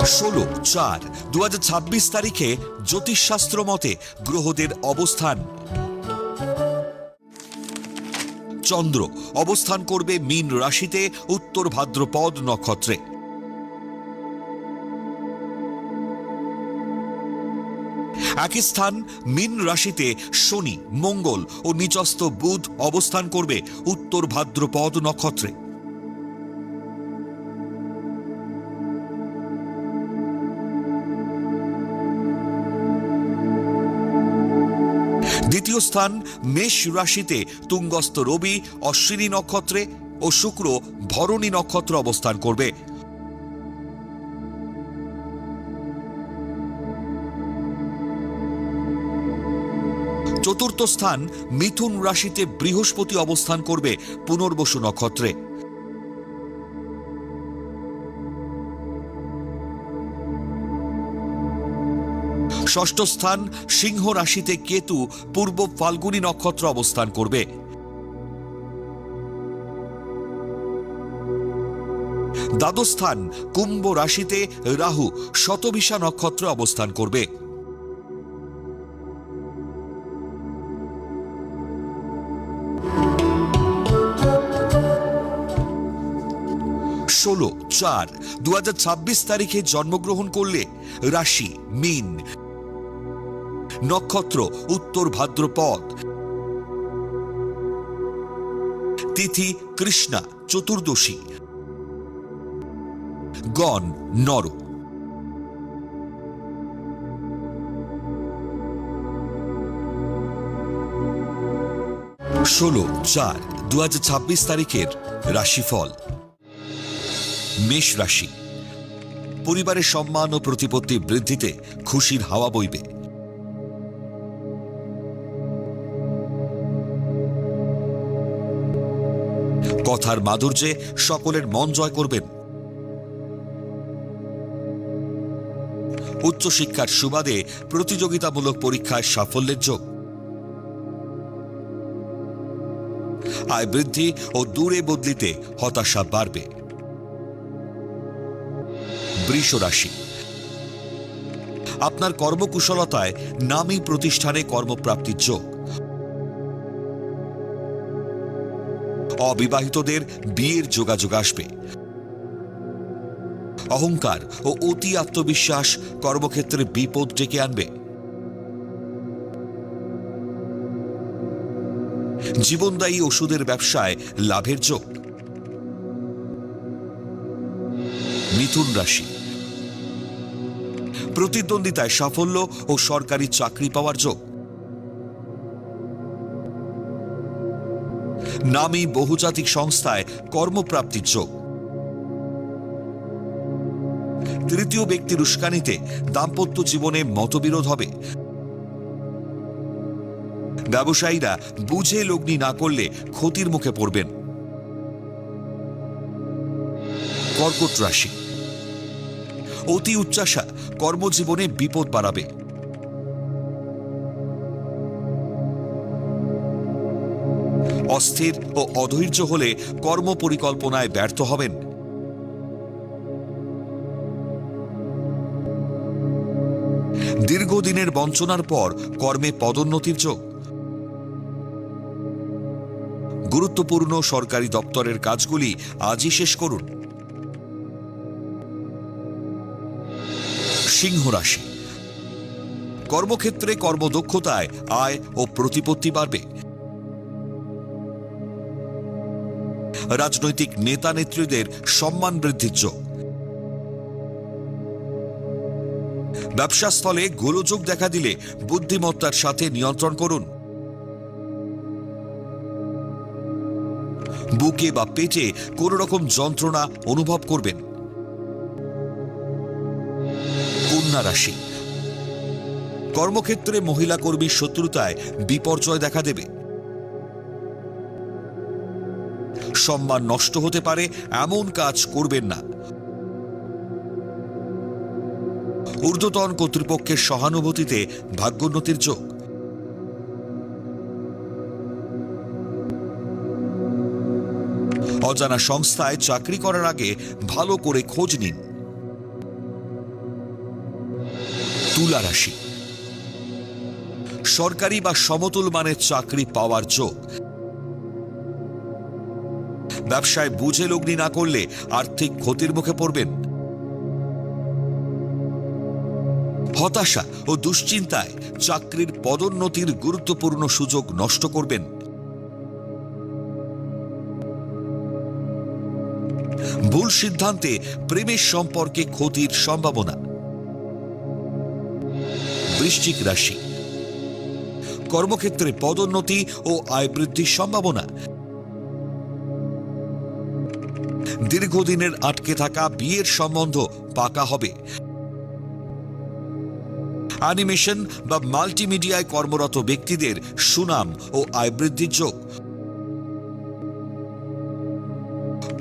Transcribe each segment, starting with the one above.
16/4/2026 তারিখে জ্যোতিষশাস্ত্র মতে গ্রহদের অবস্থান। চন্দ্র অবস্থান করবে মীন রাশিতে উত্তর ভাদ্রপদ নক্ষত্রে। একই স্থান মীন রাশিতে শনি, মঙ্গল ও নিচস্থ বুধ অবস্থান করবে উত্তর ভাদ্রপদ নক্ষত্রে। দ্বিতীয় স্থান মেষ রাশিতে তুঙ্গস্থ রবি অশ্বিনী নক্ষত্রে ও শুক্র ভরণী নক্ষত্র অবস্থান করবে। চতুর্থ স্থান মিথুন রাশিতে বৃহস্পতি অবস্থান করবে পুনর্বসু নক্ষত্রে। ষষ্ঠ স্থান সিংহ রাশিতে কেতু পূর্ব ফাল্গুনী নক্ষত্র অবস্থান করবে। দ্বাদশ স্থান কুম্ভ রাশিতে রাহু শতবিশা নক্ষত্রে অবস্থান করবে। 16/4/2026 তারিখে জন্মগ্রহণ করলে রাশি মীন, নক্ষত্র উত্তর ভাদ্রপদ, তিথি কৃষ্ণা চতুর্দশী, গণ নর। 16/4/2026 তারিখের রাশিফল। মেষ রাশি, পরিবারের সম্মান ও প্রতিপত্তি বৃদ্ধিতে খুশির হাওয়া বইবে। কথার মাধুর্যে সকলের মন জয় করবেন। উচ্চশিক্ষার সুবাদে প্রতিযোগিতামূলক পরীক্ষায় সাফল্যের যোগ। আয় বৃদ্ধি ও দূরে বদলিতে হতাশা বাড়বে। বৃষ রাশি, আপনার কর্মকুশলতায় নামী প্রতিষ্ঠানে কর্মপ্রাপ্তির যোগ। অবিবাহিতদের বিয়ের যোগাযোগ আসবে। অহংকার ও অতি আত্মবিশ্বাস কর্মক্ষেত্রে বিপদ ডেকে আনবে। জীবনদায়ী ওষুধের ব্যবসায় লাভের যোগ। মিথুন রাশি, প্রতিদ্বন্দ্বিতায় সাফল্য ও সরকারি চাকরি পাওয়ার যোগ। নামী বহুজাতিক সংস্থায় কর্মপ্রাপ্তির যোগ। তৃতীয় ব্যক্তির উস্কানিতে দাম্পত্য জীবনে মতবিরোধ হবে। ব্যবসায়ীরা বুঝে লগ্নি না করলে ক্ষতির মুখে পড়বেন। কর্কট রাশি, অতি উচ্চাসা কর্মজীবনে বিপদ বাড়াবে। অস্থির ও অধৈর্য হলে কর্ম পরিকল্পনায় ব্যর্থ হবেন। দীর্ঘদিনের বঞ্চনার পর কর্মে পদোন্নতির যোগ। গুরুত্বপূর্ণ সরকারি দপ্তরের কাজগুলি আজই শেষ করুন। সিংহ রাশি, কর্মক্ষেত্রে কর্মদক্ষতায় আয় ও প্রতিপত্তি বাড়বে। রাজনৈতিক নেতা নেত্রীদের সম্মান বৃদ্ধির যোগ। ব্যবসাস্থলে গোলযোগ দেখা দিলে বুদ্ধিমত্তার সাথে নিয়ন্ত্রণ করুন। বুকে বা পেটে কোন রকম যন্ত্রণা অনুভব করবেন। কন্যা রাশি, কর্মক্ষেত্রে মহিলা কর্মীর শত্রুতায় বিপর্যয় দেখা দেবে। সম্মান নষ্ট হতে পারে এমন কাজ করবেন না। ঊর্ধ্বতন কর্তৃপক্ষের সহানুভূতিতে ভাগ্যোন্নতির যোগ। অজানা সংস্থায় চাকরি করার আগে ভালো করে খোঁজ নিন। তুলা রাশি, সরকারি বা সমতুল মানের চাকরি পাওয়ার যোগ। ব্যবসায় বুঝে লগ্নি না করলে আর্থিক ক্ষতির মুখে পড়বেন। হতাশা ও দুশ্চিন্তায় চাকরির পদোন্নতির গুরুত্বপূর্ণ সুযোগ নষ্ট করবেন। ভুল সিদ্ধান্তে প্রেমের সম্পর্কে ক্ষতির সম্ভাবনা। বৃশ্চিক রাশি, কর্মক্ষেত্রে পদোন্নতি ও আয় বৃদ্ধির সম্ভাবনা। দীর্ঘদিনের আটকে থাকা বিয়ের সম্বন্ধ পাকা হবে। অ্যানিমেশন বা মাল্টিমিডিয়ায় কর্মরত ব্যক্তিদের সুনাম ও আয় বৃদ্ধির যোগ।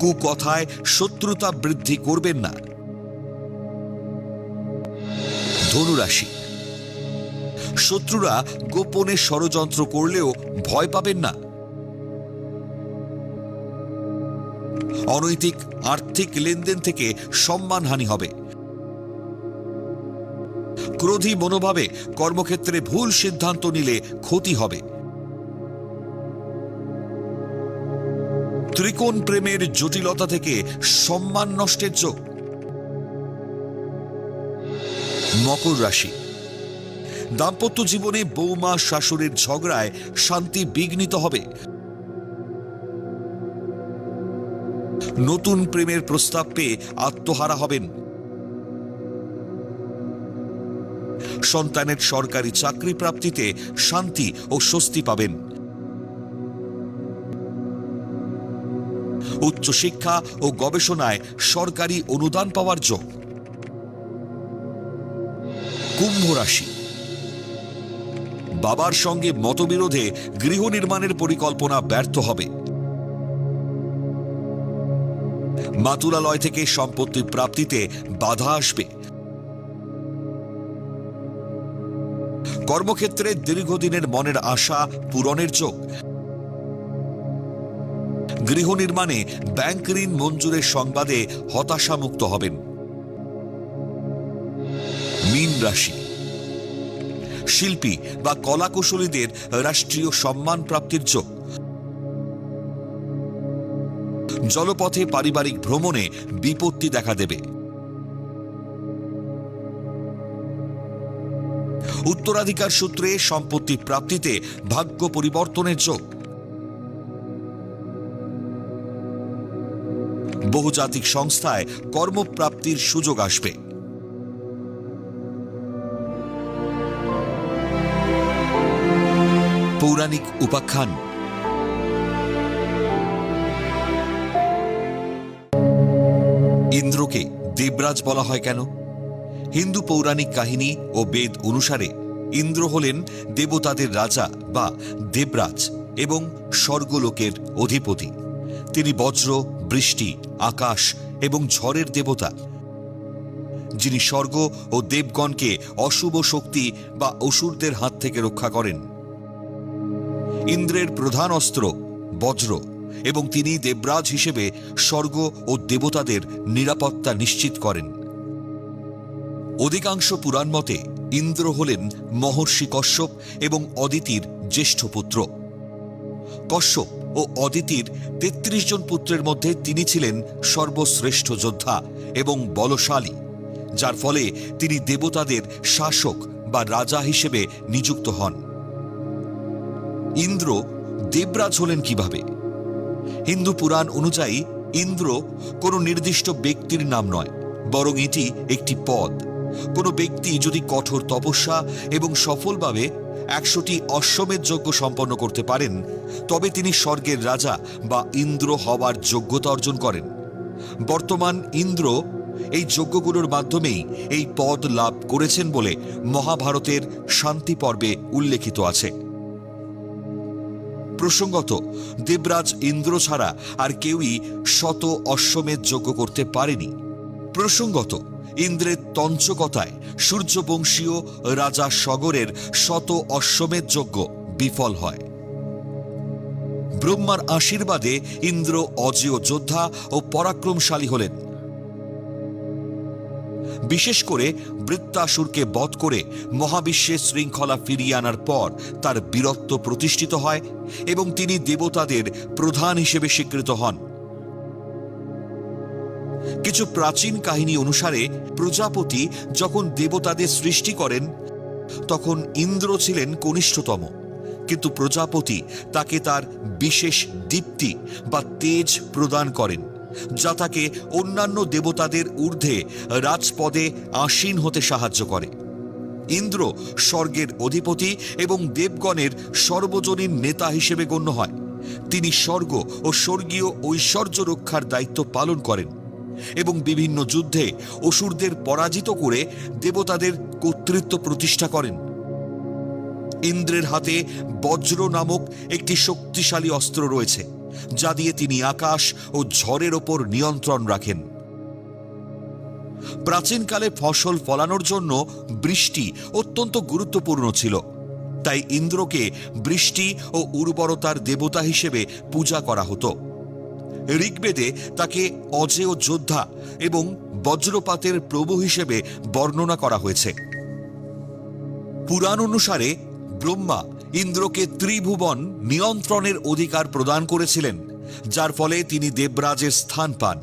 কুকথায় শত্রুতা বৃদ্ধি করবেন না। ধনুরাশি, শত্রুরা গোপনে ষড়যন্ত্র করলেও ভয় পাবেন না। অনৈতিক আর্থিক লেনদেন থেকে সম্মানহানি হবে। ক্রোধী মনোভাবে কর্মক্ষেত্রে ভুল সিদ্ধান্ত নিলে ক্ষতি হবে। ত্রিকোণ প্রেমের জটিলতা থেকে সম্মান নষ্টের যোগ। মকর রাশি, দাম্পত্য জীবনে বৌমা শাশুড়ির ঝগড়ায় শান্তি বিঘ্নিত হবে। নতুন প্রেমের প্রস্তাব পেয়ে আত্মহারা হবেন। সন্তানের সরকারি চাকরি প্রাপ্তিতে শান্তি ও স্বস্তি পাবেন। উচ্চশিক্ষা ও গবেষণায় সরকারি অনুদান পাওয়ার যোগ। কুম্ভ রাশি, বাবার সঙ্গে মতবিরোধে গৃহ নির্মাণের পরিকল্পনা ব্যর্থ হবে। মাতুলালয় থেকে সম্পত্তি প্রাপ্তিতে বাধা আসবে। কর্মক্ষেত্রে দীর্ঘদিনের মনের আশা পূরণের যোগ। গৃহ নির্মাণে ব্যাংক ঋণ মঞ্জুরের সংবাদে হতাশামুক্ত হবেন। মীন রাশি, শিল্পী বা কলাকুশলীদের রাষ্ট্রীয় সম্মান প্রাপ্তির যোগ। জলপথে পারিবারিক ভ্রমণে বিপত্তি দেখা দেবে। উত্তরাধিকার সূত্রে সম্পত্তি প্রাপ্তিতে ভাগ্য পরিবর্তনের যোগ। বহুজাতিক সংস্থায় কর্মপ্রাপ্তির সুযোগ আসবে। পৌরাণিক উপাখ্যান। ইন্দ্রকে দেবরাজ বলা হয় কেন? হিন্দু পৌরাণিক কাহিনী ও বেদ অনুসারে ইন্দ্র হলেন দেবতাদের রাজা বা দেবরাজ এবং স্বর্গলোকের অধিপতি। তিনি বজ্র, বৃষ্টি, আকাশ এবং ঝড়ের দেবতা, যিনি স্বর্গ ও দেবগণকে অশুভ শক্তি বা অসুরদের হাত থেকে রক্ষা করেন। ইন্দ্রের প্রধান অস্ত্র বজ্র এবং তিনি দেবরাজ হিসেবে স্বর্গ ও দেবতাদের নিরাপত্তা নিশ্চিত করেন। অধিকাংশ পুরাণ মতে ইন্দ্র হলেন মহর্ষি কশ্যপ এবং অদিতির জ্যেষ্ঠ পুত্র। কশ্যপ ও অদিতির ৩৩ জন পুত্রের মধ্যে তিনি ছিলেন সর্বশ্রেষ্ঠ যোদ্ধা এবং বলশালী, যার ফলে তিনি দেবতাদের শাসক বা রাজা হিসেবে নিযুক্ত হন। ইন্দ্র দেবরাজ হলেন কিভাবে? হিন্দু পুরাণ অনুযায়ী ইন্দ্র কোনো নির্দিষ্ট ব্যক্তির নাম নয়, বরং এটি একটি পদ। কোনো ব্যক্তি যদি কঠোর তপস্যা এবং সফলভাবে ১০০টি অশ্বমেধ যজ্ঞ সম্পন্ন করতে পারেন, তবে তিনি স্বর্গের রাজা বা ইন্দ্র হওয়ার যোগ্যতা অর্জন করেন। বর্তমান ইন্দ্র এই যজ্ঞগুলোর মাধ্যমেই এই পদ লাভ করেছেন বলে মহাভারতের শান্তি পর্বে উল্লেখিত আছে। প্রসঙ্গত, দেবরাজ ইন্দ্র ছাড়া আর কেউই শত অশ্বমেধ যজ্ঞ করতে পারেনি। প্রসঙ্গত, ইন্দ্রের তঞ্চকতায় সূর্যবংশীয় রাজা সগরের শত অশ্বমেধ যজ্ঞ বিফল হয়। ব্রহ্মার আশীর্বাদে ইন্দ্র অজেয় যোদ্ধা ও পরাক্রমশালী হলেন। বিশেষ করে বৃত্তাসুরকে বধ করে মহাবিশ্বের শৃঙ্খলা ফিরিয়ে আনার পর তার বীরত্ব প্রতিষ্ঠিত হয় এবং তিনি দেবতাদের প্রধান হিসেবে স্বীকৃত হন। কিছু প্রাচীন কাহিনী অনুসারে প্রজাপতি যখন দেবতাদের সৃষ্টি করেন তখন ইন্দ্র ছিলেন কনিষ্ঠতম, কিন্তু প্রজাপতি তাকে তার বিশেষ দীপ্তি বা তেজ প্রদান করেন, যা তাকে অন্যান্য দেবতাদের ঊর্ধ্বে রাজপদে আসীন হতে সাহায্য করে। ইন্দ্র স্বর্গের অধিপতি এবং দেবগণের সর্বজনীন নেতা হিসেবে গণ্য হয়। তিনি স্বর্গ ও স্বর্গীয় ঐশ্বর্য রক্ষার দায়িত্ব পালন করেন এবং বিভিন্ন যুদ্ধে অসুরদের পরাজিত করে দেবতাদের কর্তৃত্ব প্রতিষ্ঠা করেন। ইন্দ্রের হাতে বজ্র নামক একটি শক্তিশালী অস্ত্র রয়েছে, যা দিয়ে তিনি আকাশ ও ঝড়ের ওপর নিয়ন্ত্রণ রাখেন। প্রাচীনকালে ফসল ফলানোর জন্য বৃষ্টি অত্যন্ত গুরুত্বপূর্ণ ছিল, তাই ইন্দ্রকে বৃষ্টি ও উর্বরতার দেবতা হিসেবে পূজা করা হতো। ঋগ্বেদে তাকে অজেয় যোদ্ধা এবং বজ্রপাতের প্রভু হিসেবে বর্ণনা করা হয়েছে। পুরাণ অনুসারে ব্রহ্মা ইন্দ্রকে ত্রিভুবন নিয়ন্ত্রণের অধিকার প্রদান করেছিলেন, যার ফলে তিনি দেবরাজের স্থান পান।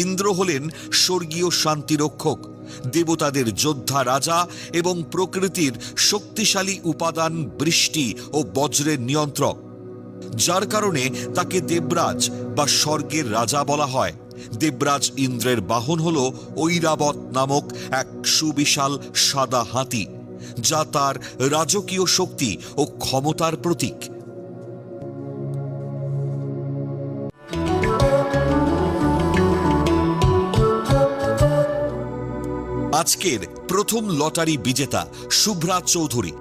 ইন্দ্র হলেন স্বর্গীয় শান্তিরক্ষক, দেবতাদের যোদ্ধা রাজা এবং প্রকৃতির শক্তিশালী উপাদান বৃষ্টি ও বজ্রের নিয়ন্ত্রক, যার কারণে তাকে দেবরাজ বা স্বর্গের রাজা বলা হয়। দেবরাজ ইন্দ্রের বাহন হল ঐরাবত নামক এক সুবিশাল সাদা হাতি, যা তার রাজকীয় শক্তি ও ক্ষমতার প্রতীক। আজকের প্রথম লটারি বিজেতা শুভ্রা চৌধুরী।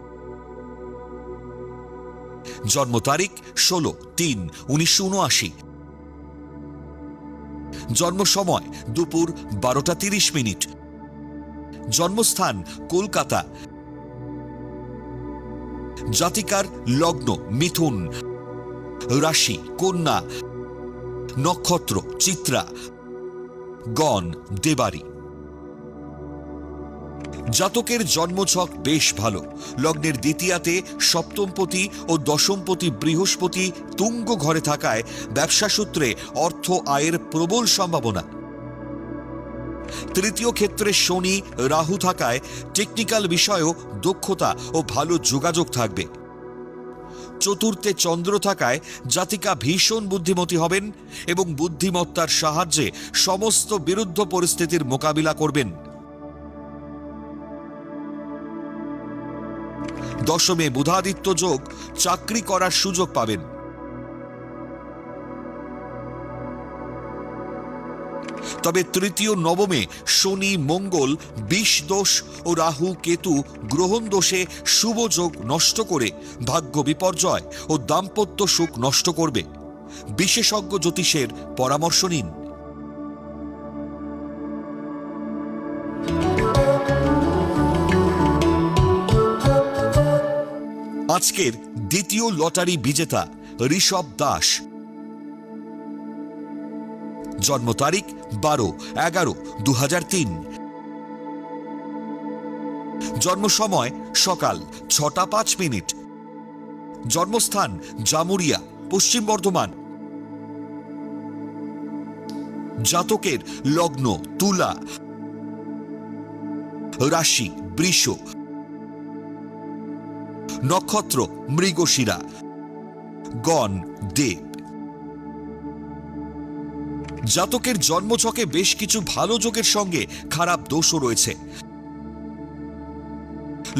জন্ম তারিখ 16/3/1979। জন্ম সময় দুপুর 12:30। জন্মস্থান কলকাতা। জাতিকার লগ্ন মিথুন, রাশি কন্যা, নক্ষত্র চিত্রা, গণ দেবারি। জাতকের জন্মছক বেশ ভালো। লগ্নের দ্বিতীয়াতে সপ্তমপতি ও দশমপতি বৃহস্পতি তুঙ্গ ঘরে থাকায় ব্যবসা সূত্রে অর্থ আয়ের প্রবল সম্ভাবনা। তৃতীয় ক্ষেত্রে শনি রাহু থাকায় টেকনিক্যাল বিষয়েও দক্ষতা ও ভালো যোগাযোগ থাকবে। চতুর্থে চন্দ্র থাকায় জাতিকা ভীষণ বুদ্ধিমতী হবেন এবং বুদ্ধিমত্তার সাহায্যে সমস্ত বিরুদ্ধ পরিস্থিতির মোকাবিলা করবেন। দশমে বুধাদিত্য যোগ, চাকরি করার সুযোগ পাবেন। তবে তৃতীয় নবমে শনি মঙ্গল বিষ দোষ ও রাহু কেতু গ্রহণ দোষে শুভ যোগ নষ্ট করে ভাগ্য বিপর্যয় ও দাম্পত্য সুখ নষ্ট করবে। বিশেষজ্ঞ জ্যোতিষের পরামর্শ নিন। আজকের দ্বিতীয় লটারি বিজেতা ঋষভ দাস। জন্ম তারিখ 12/11/2003। জন্ম সময় সকাল 6টা 5 মিনিট। জন্মস্থান জামুরিয়া, পশ্চিম বর্ধমান। জাতকের লগ্ন তুলা, রাশি বৃষ, নক্ষত্র মৃগশিরা, গণ দেব। জাতকের জন্মছকে বেশ কিছু ভালো যোগের সঙ্গে খারাপ দোষও রয়েছে।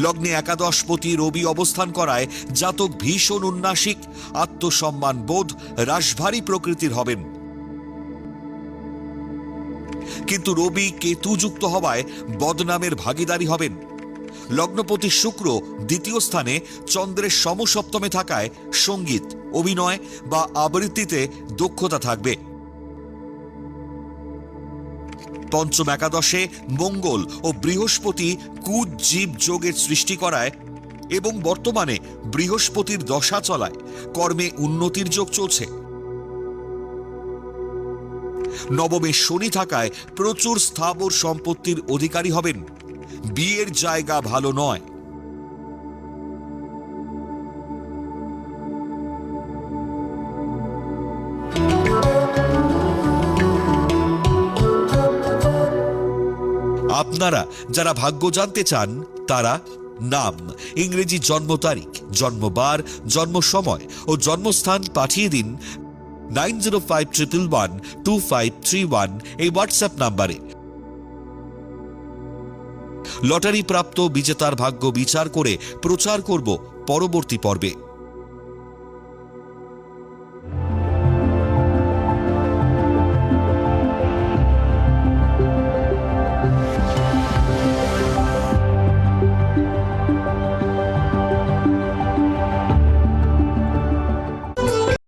লগ্নে একাদশপতি রবি অবস্থান করায় জাতক ভীষণ উন্নাসিক, আত্মসম্মান বোধ, রাশভারী প্রকৃতির হবেন। কিন্তু রবি কেতু যুক্ত হওয়ায় বদনামের ভাগীদারি হবেন। লগ্নপতি শুক্র দ্বিতীয় স্থানে চন্দ্রের সমসপ্তমে থাকায় সঙ্গীত, অভিনয় বা আবৃত্তিতে দক্ষতা থাকবে। পঞ্চম একাদশে মঙ্গল ও বৃহস্পতি কুজীব যোগের সৃষ্টি করায় এবং বর্তমানে বৃহস্পতির দশা চলায় কর্মে উন্নতির যোগ চলছে। নবমে শনি থাকায় প্রচুর স্থাবর সম্পত্তির অধিকারী হবেন। বিয়ের জায়গা ভালো নয়। আপনারা যারা ভাগ্য জানতে চান তারা নাম, ইংরেজি জন্ম তারিখ, জন্মবার, জন্ম সময় ও জন্মস্থান পাঠিয়ে দিন 9051112531 এই হোয়াটসঅ্যাপ নাম্বারে। লটারি প্রাপ্ত বিজেতার ভাগ্য বিচার করে প্রচার করব পরবর্তী পর্বে।